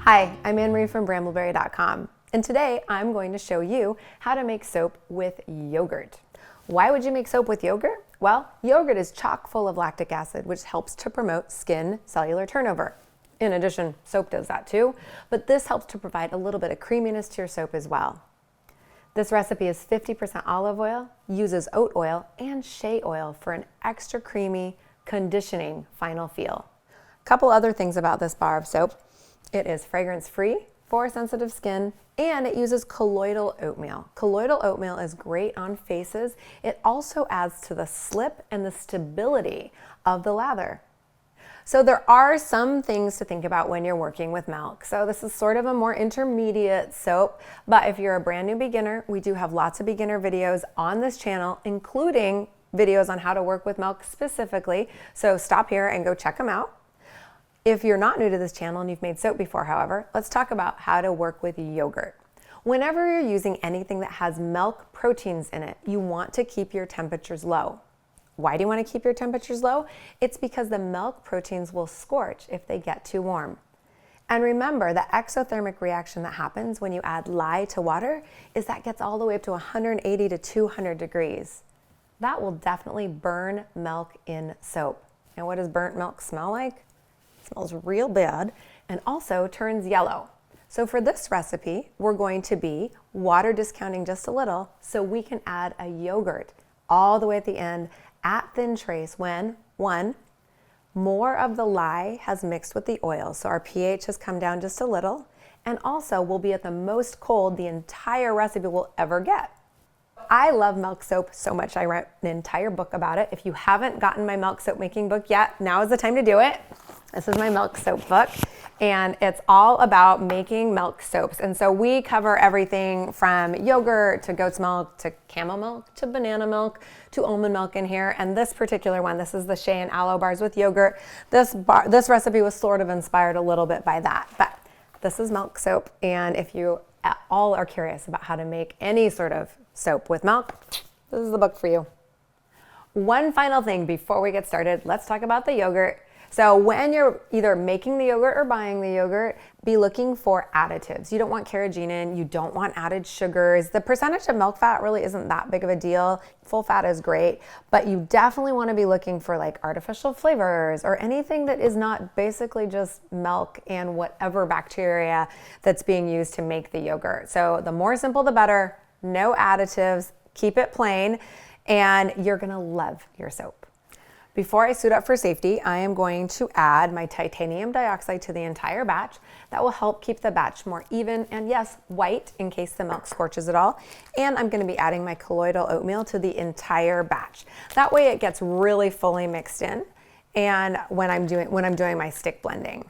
Hi, I'm Anne-Marie from brambleberry.com, and today I'm going to show you how to make soap with yogurt. Why would you make soap with yogurt? Well, yogurt is chock full of lactic acid, which helps to promote skin cellular turnover. In addition, soap does that too, but this helps to provide a little bit of creaminess to your soap as well. This recipe is 50% olive oil, uses oat oil and shea oil for an extra creamy, conditioning final feel. A couple other things about this bar of soap. It is fragrance-free for sensitive skin, and it uses colloidal oatmeal. Colloidal oatmeal is great on faces. It also adds to the slip and the stability of the lather. So there are some things to think about when you're working with milk. So this is sort of a more intermediate soap, but if you're a brand new beginner, we do have lots of beginner videos on this channel, including videos on how to work with milk specifically. So stop here and go check them out. If you're not new to this channel and you've made soap before, however, let's talk about how to work with yogurt. Whenever you're using anything that has milk proteins in it, you want to keep your temperatures low. Why do you want to keep your temperatures low? It's because the milk proteins will scorch if they get too warm. And remember, the exothermic reaction that happens when you add lye to water is that gets all the way up to 180 to 200 degrees. That will definitely burn milk in soap. And what does burnt milk smell like? It smells real bad and also turns yellow. So for this recipe, we're going to be water discounting just a little so we can add a yogurt all the way at the end at thin trace when, one, more of the lye has mixed with the oil, so our pH has come down just a little, and also we'll be at the most cold the entire recipe will ever get. I love milk soap so much I wrote an entire book about it. If you haven't gotten my milk soap making book yet, now is the time to do it. This is my milk soap book, and it's all about making milk soaps. And so we cover everything from yogurt to goat's milk to camel milk to banana milk to almond milk in here. And this particular one, this is the shea and aloe bars with yogurt. This recipe was sort of inspired a little bit by that, but this is milk soap. And if you at all are curious about how to make any sort of soap with milk, this is the book for you. One final thing before we get started, let's talk about the yogurt. So when you're either making the yogurt or buying the yogurt, be looking for additives. You don't want carrageenan, you don't want added sugars. The percentage of milk fat really isn't that big of a deal. Full fat is great, but you definitely want to be looking for like artificial flavors or anything that is not basically just milk and whatever bacteria that's being used to make the yogurt. So the more simple, the better. No additives, keep it plain, and you're gonna love your soap. Before I suit up for safety, I am going to add my titanium dioxide to the entire batch. That will help keep the batch more even and yes, white in case the milk scorches at all. And I'm going to be adding my colloidal oatmeal to the entire batch. That way it gets really fully mixed in and when I'm doing my stick blending.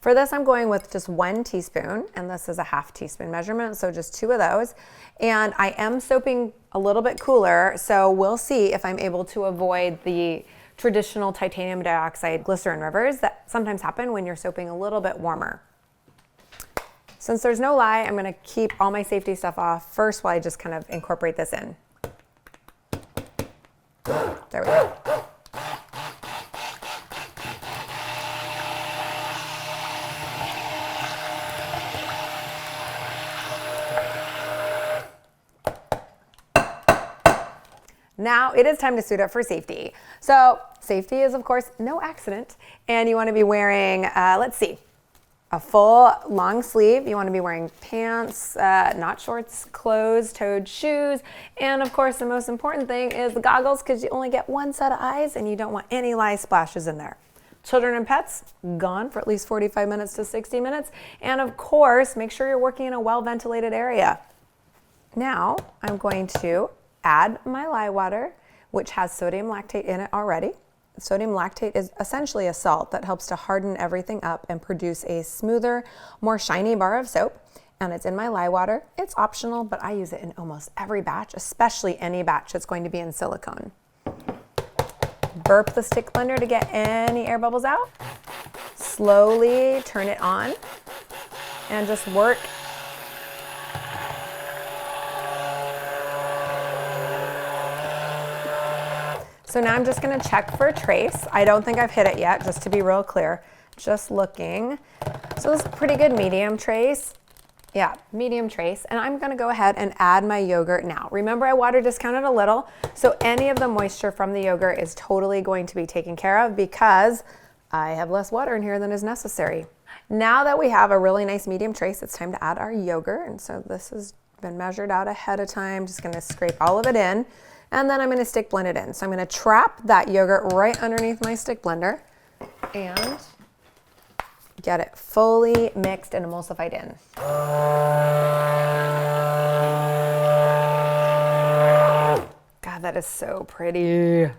For this, I'm going with just 1 teaspoon, and this is a ½ teaspoon measurement, so just 2 of those. And I am soaping a little bit cooler, so we'll see if I'm able to avoid the traditional titanium dioxide glycerin rivers that sometimes happen when you're soaping a little bit warmer. Since there's no lye, I'm gonna keep all my safety stuff off first while I just kind of incorporate this in. There we go. Now it is time to suit up for safety. So safety is of course no accident, and you want to be wearing, let's see, a full long sleeve. You want to be wearing pants, not shorts, closed-toed shoes, and of course the most important thing is the goggles, because you only get one set of eyes and you don't want any lye splashes in there. Children and pets, gone for at least 45 minutes to 60 minutes, and of course make sure you're working in a well-ventilated area. Now I'm going to add my lye water, which has sodium lactate in it already. Sodium lactate is essentially a salt that helps to harden everything up and produce a smoother, more shiny bar of soap. And it's in my lye water. It's optional, but I use it in almost every batch, especially any batch that's going to be in silicone. Burp the stick blender to get any air bubbles out. Slowly turn it on and just work. So now I'm just gonna check for trace. I don't think I've hit it yet, just to be real clear. just looking. So this is pretty good medium trace. Yeah, medium trace. And I'm gonna go ahead and add my yogurt now. Remember, I water discounted a little, so any of the moisture from the yogurt is totally going to be taken care of because I have less water in here than is necessary. Now that we have a really nice medium trace, it's time to add our yogurt. And so this has been measured out ahead of time. Just gonna scrape all of it in, and then I'm gonna stick blend it in. So I'm gonna trap that yogurt right underneath my stick blender and get it fully mixed and emulsified in. God, that is so pretty.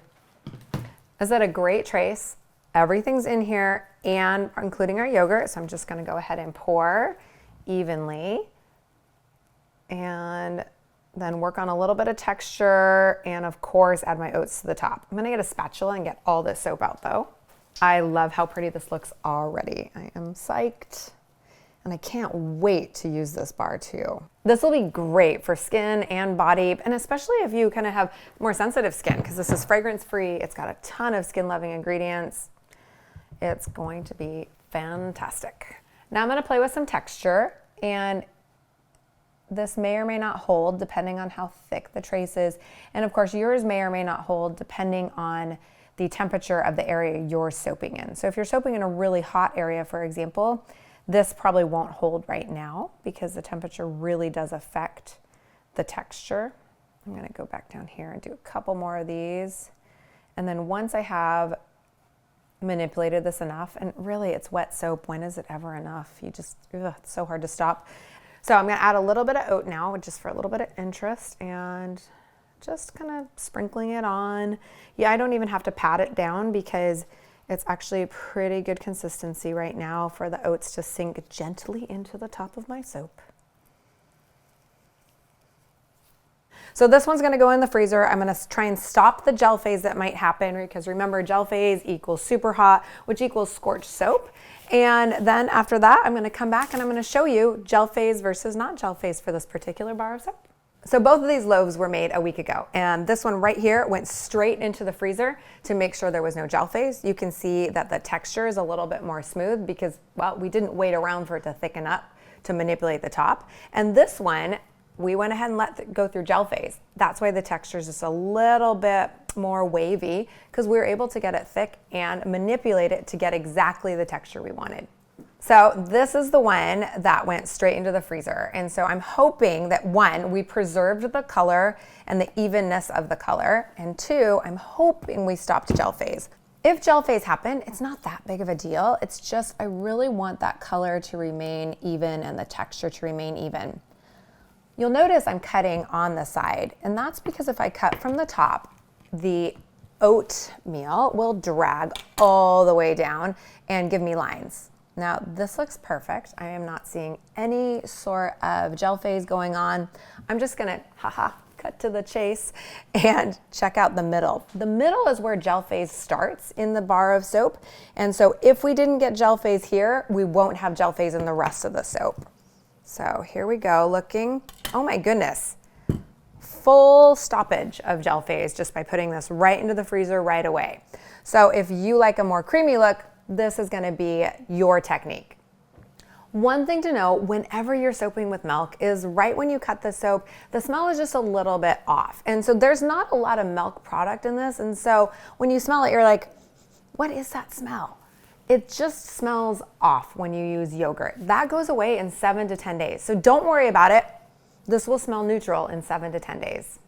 Is that a great trace? Everything's in here, and including our yogurt. So I'm just gonna go ahead and pour evenly and then work on a little bit of texture, and of course add my oats to the top. I'm gonna get a spatula and get all this soap out though. I love how pretty this looks already. I am psyched, and I can't wait to use this bar too. This will be great for skin and body, and especially if you kind of have more sensitive skin, because this is fragrance free. It's got a ton of skin loving ingredients. It's going to be fantastic. Now I'm gonna play with some texture, and this may or may not hold depending on how thick the trace is. And of course yours may or may not hold depending on the temperature of the area you're soaping in. So if you're soaping in a really hot area, for example, this probably won't hold right now because the temperature really does affect the texture. I'm gonna go back down here and do a couple more of these. And then once I have manipulated this enough, and really it's wet soap, when is it ever enough? You just, it's so hard to stop. So I'm gonna add a little bit of oat now, just for a little bit of interest, and just kind of sprinkling it on. Yeah, I don't even have to pat it down because it's actually a pretty good consistency right now for the oats to sink gently into the top of my soap. So this one's gonna go in the freezer. I'm gonna try and stop the gel phase that might happen, because remember, gel phase equals super hot, which equals scorched soap. And then after that, I'm gonna come back and I'm gonna show you gel phase versus not gel phase for this particular bar of soap. So both of these loaves were made a week ago, and this one right here went straight into the freezer to make sure there was no gel phase. You can see that the texture is a little bit more smooth because, well, we didn't wait around for it to thicken up to manipulate the top. And this one, we went ahead and let it go through gel phase. That's why the texture is just a little bit more wavy, because we were able to get it thick and manipulate it to get exactly the texture we wanted. So this is the one that went straight into the freezer. And so I'm hoping that, one, we preserved the color and the evenness of the color. And two, I'm hoping we stopped gel phase. If gel phase happened, it's not that big of a deal. It's just, I really want that color to remain even and the texture to remain even. You'll notice I'm cutting on the side, and that's because if I cut from the top, the oatmeal will drag all the way down and give me lines. Now this looks perfect. I am not seeing any sort of gel phase going on. I'm just gonna, cut to the chase and check out the middle. The middle is where gel phase starts in the bar of soap. And so if we didn't get gel phase here, we won't have gel phase in the rest of the soap. So here we go, looking, oh my goodness. Full stoppage of gel phase just by putting this right into the freezer right away. So if you like a more creamy look, this is gonna be your technique. One thing to know whenever you're soaping with milk is right when you cut the soap, the smell is just a little bit off. And so there's not a lot of milk product in this. And so when you smell it, you're like, what is that smell? It just smells off when you use yogurt. That goes away in 7 to 10 days. So don't worry about it. This will smell neutral in 7 to 10 days.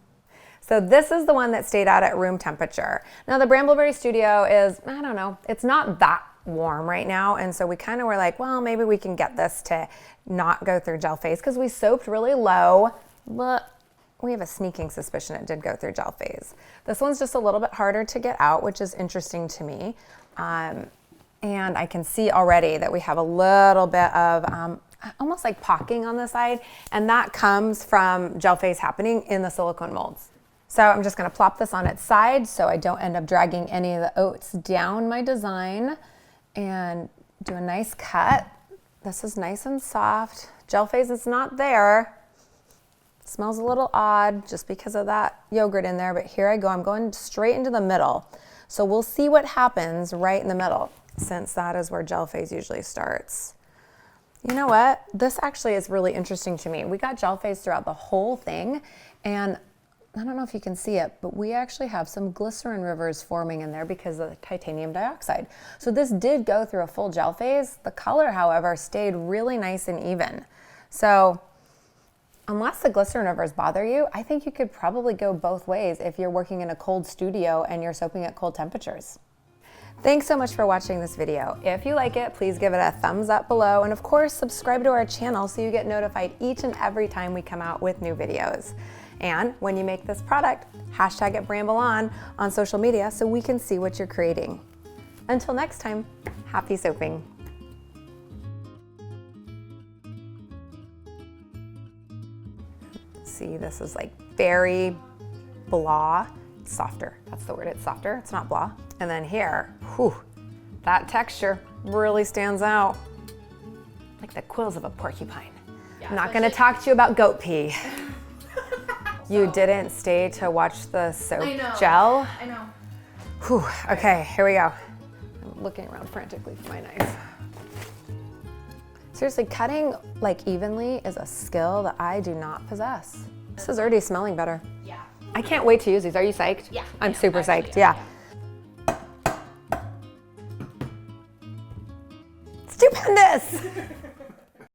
So this is the one that stayed out at room temperature. Now the Brambleberry Studio is, I don't know, it's not that warm right now. And so we kind of were like, well, maybe we can get this to not go through gel phase because we soaped really low, but we have a sneaking suspicion it did go through gel phase. This one's just a little bit harder to get out, which is interesting to me. And I can see already that we have a little bit of almost like pocking on the side, and that comes from gel phase happening in the silicone molds. So I'm just gonna plop this on its side so I don't end up dragging any of the oats down my design, and do a nice cut. This is nice and soft. Gel phase is not there. Smells a little odd just because of that yogurt in there, but here I go. I'm going straight into the middle. So we'll see what happens right in the middle, since that is where gel phase usually starts. You know what? This actually is really interesting to me. We got gel phase throughout the whole thing, and I don't know if you can see it, but we actually have some glycerin rivers forming in there because of the titanium dioxide. So this did go through a full gel phase. The color, however, stayed really nice and even. So unless the glycerin rivers bother you, I think you could probably go both ways if you're working in a cold studio and you're soaping at cold temperatures. Thanks so much for watching this video. If you like it, please give it a thumbs up below, and of course, subscribe to our channel so you get notified each and every time we come out with new videos. And when you make this product, hashtag it Bramble on social media so we can see what you're creating. Until next time, happy soaping. See, this is like very blah. It's softer, that's the word, it's softer, it's not blah. And then here, whew, that texture really stands out. Like the quills of a porcupine. Yeah, I'm not gonna talk to you about goat pee. You didn't stay to watch the soap gel? I know. Whew, okay, here we go. I'm looking around frantically for my knife. Seriously, cutting like evenly is a skill that I do not possess. This is already smelling better. Yeah. I can't wait to use these. Are you psyched? Yeah. I'm super psyched, yeah. Stupendous!